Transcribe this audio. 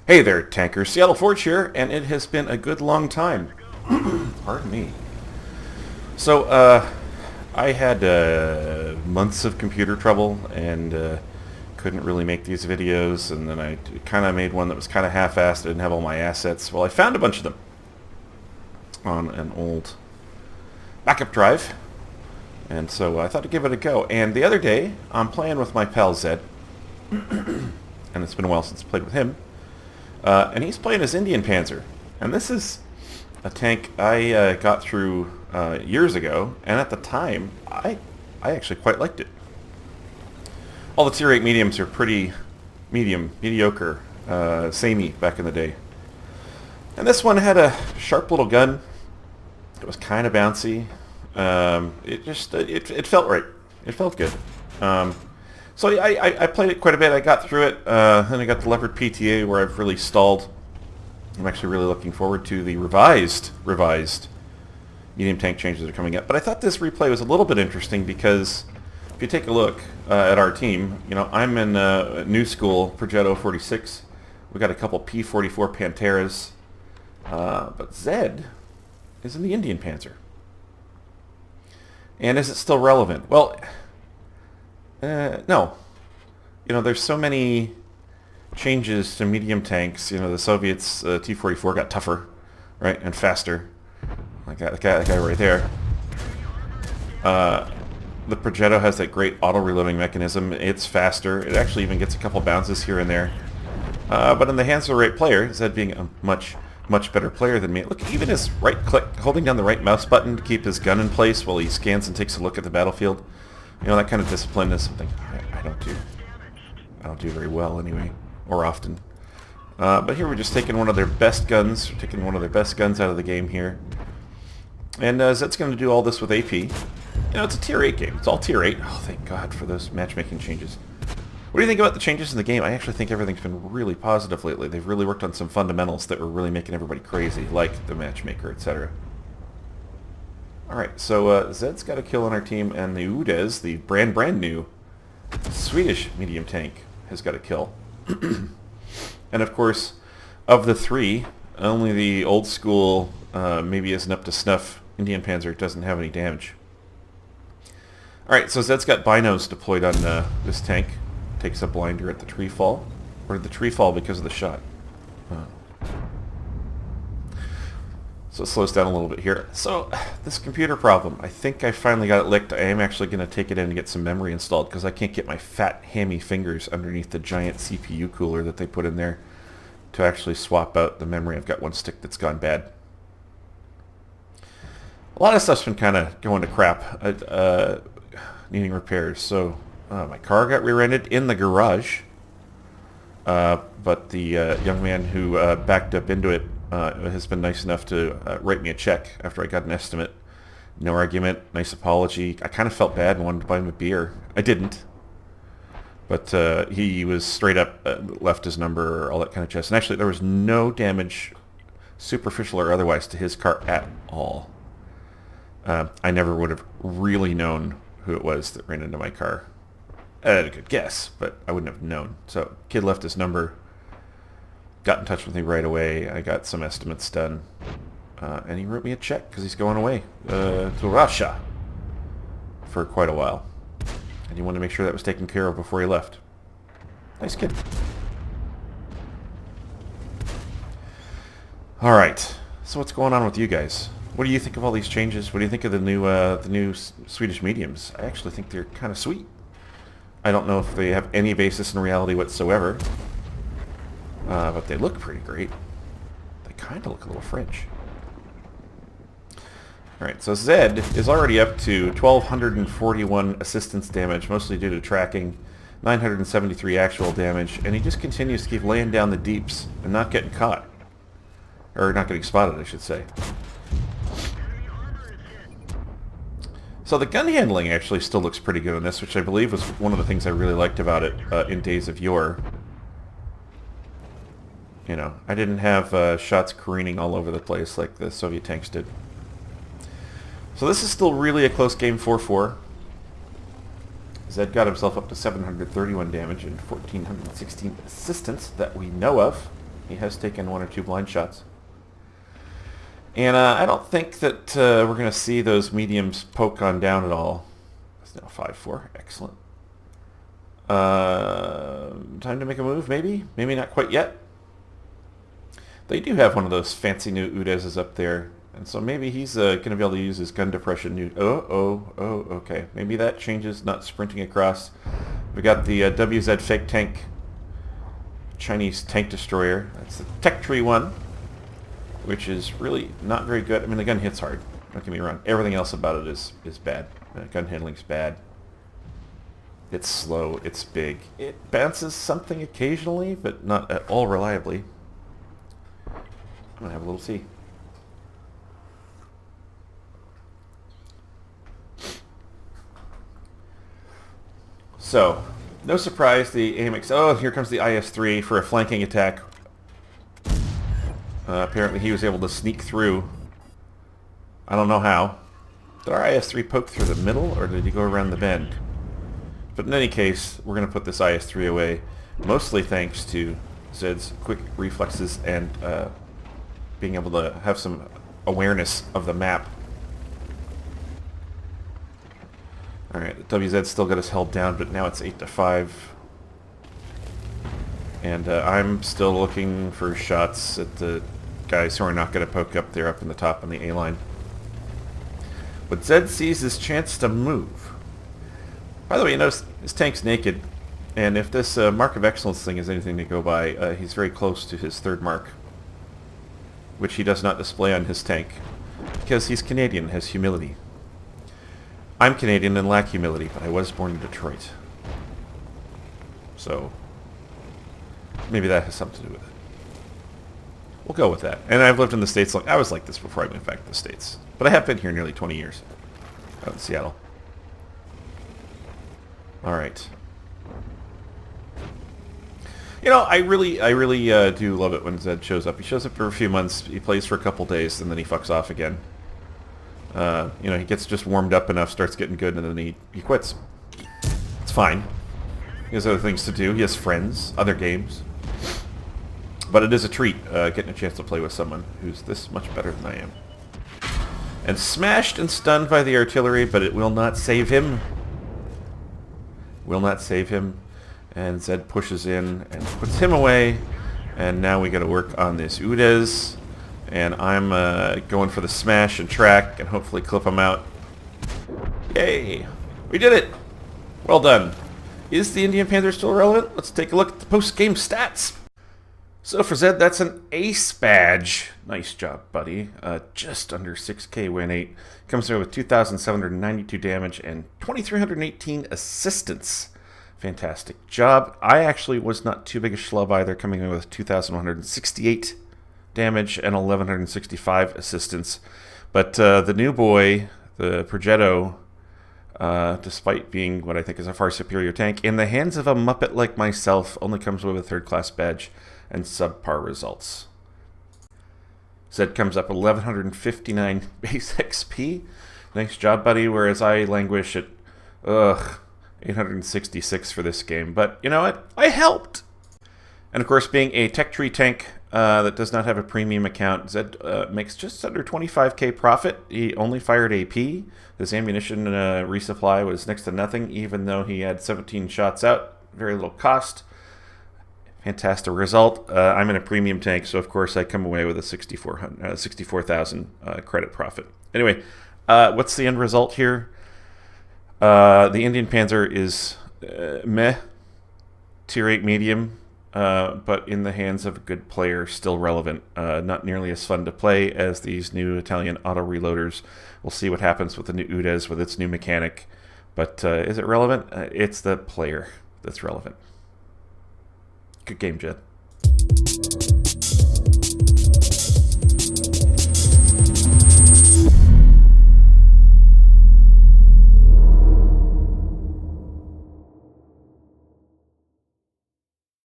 Hey there, tankers. Seattle Forge here, and it has been a good long time. Pardon me. So, I had months of computer trouble and couldn't really make these videos, and then I kind of made one that was kind of half-assed. I didn't have all my assets. Well, I found a bunch of them on an old backup drive, and so I thought to give it a go. And the other day, I'm playing with my pal Zed, and it's been a while since I played with him. And he's playing as Indien Panzer. And this is a tank I got through years ago, and at the time, I actually quite liked it. All the tier 8 mediums are pretty mediocre, samey back in the day. And this one had a sharp little gun. It was kind of bouncy. It felt right. It felt good. So I played it quite a bit. I got through it, and I got the Leopard PTA where I've really stalled. I'm actually really looking forward to the revised medium tank changes that are coming up. But I thought this replay was a little bit interesting because if you take a look at our team, you know, I'm in new school Progetto 46. We got a couple P44 Panteras, but Zed is in the Indien Panzer. And is it still relevant? Well, no. You know, there's so many changes to medium tanks. You know, the Soviets, T-44 got tougher, right, and faster. Like that guy right there. The Progetto has that great auto-reloading mechanism. It's faster. It actually even gets a couple bounces here and there. But in the hands of the right player, Zed being a much better player than me. Look, even his right click, holding down the right mouse button to keep his gun in place while he scans and takes a look at the battlefield. You know, that kind of discipline is something I don't do. I don't do very well anyway, or often. But here we're just taking one of their best guns. We're taking one of their best guns out of the game here. And Zed's going to do all this with AP. You know, it's a tier 8 game. It's all tier 8. Oh, thank God for those matchmaking changes. What do you think about the changes in the game? I actually think everything's been really positive lately. They've really worked on some fundamentals that were really making everybody crazy, like the matchmaker, etc. Alright, so Zed's got a kill on our team, and the Udez, the brand new Swedish medium tank, has got a kill. And of course, of the three, only the old school, maybe isn't up to snuff, Indien Panzer doesn't have any damage. Alright, so Zed's got binos deployed on this tank. Takes a blinder at the tree fall. Or did the tree fall because of the shot? So it slows down a little bit here. So, this computer problem, I think I finally got it licked. I am actually going to take it in and get some memory installed because I can't get my fat, hammy fingers underneath the giant CPU cooler that they put in there to actually swap out the memory. I've got one stick that's gone bad. A lot of stuff's been kind of going to crap, needing repairs. So, my car got rear-ended in the garage, but the young man who backed up into it has been nice enough to write me a check after I got an estimate. No argument, nice apology. I kind of felt bad and wanted to buy him a beer. I didn't. But he was straight up, left his number, all that kind of jazz. And actually, there was no damage, superficial or otherwise, to his car at all. I never would have really known who it was that ran into my car. I had a good guess, but I wouldn't have known. So, kid left his number. Got in touch with me right away. I got some estimates done. And he wrote me a check because he's going away to Russia for quite a while. And he wanted to make sure that was taken care of before he left. Nice kid. Alright. So what's going on with you guys? What do you think of all these changes? What do you think of the new Swedish mediums? I actually think they're kind of sweet. I don't know if they have any basis in reality whatsoever. But they look pretty great. They kind of look a little French. Alright, so Zed is already up to 1,241 assistance damage, mostly due to tracking, 973 actual damage, and he just continues to keep laying down the deeps and not getting caught. Or not getting spotted, I should say. So the gun handling actually still looks pretty good in this, which I believe was one of the things I really liked about it in Days of Yore. You know, I didn't have shots careening all over the place like the Soviet tanks did. So this is still really a close game, 4-4. Zed got himself up to 731 damage and 1,416 assistance that we know of. He has taken 1 or 2 blind shots. And I don't think that we're going to see those mediums poke on down at all. It's now 5-4. Excellent. Time to make a move, maybe? Maybe not quite yet. They do have one of those fancy new Udezes up there. And so maybe he's going to be able to use his gun depression new... Oh, okay. Maybe that changes, not sprinting across. We got the WZ fake tank, Chinese tank destroyer. That's the Tech Tree 1, which is really not very good. I mean, the gun hits hard. Don't get me wrong. Everything else about it is bad. Gun handling's bad. It's slow. It's big. It bounces something occasionally, but not at all reliably. I'm going to have a little tea. So, no surprise, the AMX... Oh, here comes the IS-3 for a flanking attack. Apparently he was able to sneak through. I don't know how. Did our IS-3 poke through the middle, or did he go around the bend? But in any case, we're going to put this IS-3 away, mostly thanks to Zed's quick reflexes and being able to have some awareness of the map. Alright, WZ's still got us held down, but now it's 8-5. And I'm still looking for shots at the guys who are not going to poke up there up in the top on the A-line. But Zed sees his chance to move. By the way, you notice his tank's naked, and if this Mark of Excellence thing is anything to go by, he's very close to his 3rd mark, which he does not display on his tank, because he's Canadian and has humility. I'm Canadian and lack humility, but I was born in Detroit. So, maybe that has something to do with it. We'll go with that. And I've lived in the States long. I was like this before I moved back to the States. But I have been here nearly 20 years. Out in Seattle. Alright. You know, I really do love it when Zed shows up. He shows up for a few months, he plays for a couple days, and then he fucks off again. You know, he gets just warmed up enough, starts getting good, and then he quits. It's fine. He has other things to do. He has friends, other games. But it is a treat getting a chance to play with someone who's this much better than I am. And smashed and stunned by the artillery, but it will not save him. Will not save him. And Zed pushes in and puts him away. And now we got to work on this Udez. And I'm going for the smash and track and hopefully clip him out. Yay! We did it! Well done. Is the Indien Panzer still relevant? Let's take a look at the post-game stats. So for Zed, that's an ace badge. Nice job, buddy. Just under 6k win 8. Comes in with 2,792 damage and 2,318 assistance. Fantastic job. I actually was not too big a schlub either, coming in with 2,168 damage and 1,165 assistance. But the new boy, the Progetto, despite being what I think is a far superior tank, in the hands of a Muppet like myself, only comes with a 3rd class badge and subpar results. Zed comes up 1,159 base XP. Nice job, buddy, whereas I languish at 866 for this game. But you know what? I helped! And of course, being a Tech Tree tank that does not have a premium account, Zed makes just under 25k profit. He only fired AP. His ammunition resupply was next to nothing, even though he had 17 shots out. Very little cost. Fantastic result. I'm in a premium tank, so of course I come away with a 64,000 credit profit. Anyway, what's the end result here? The Indien Panzer is meh, tier 8 medium, but in the hands of a good player, still relevant. Not nearly as fun to play as these new Italian auto reloaders. We'll see what happens with the new Udez with its new mechanic. But is it relevant? It's the player that's relevant. Good game, Jed.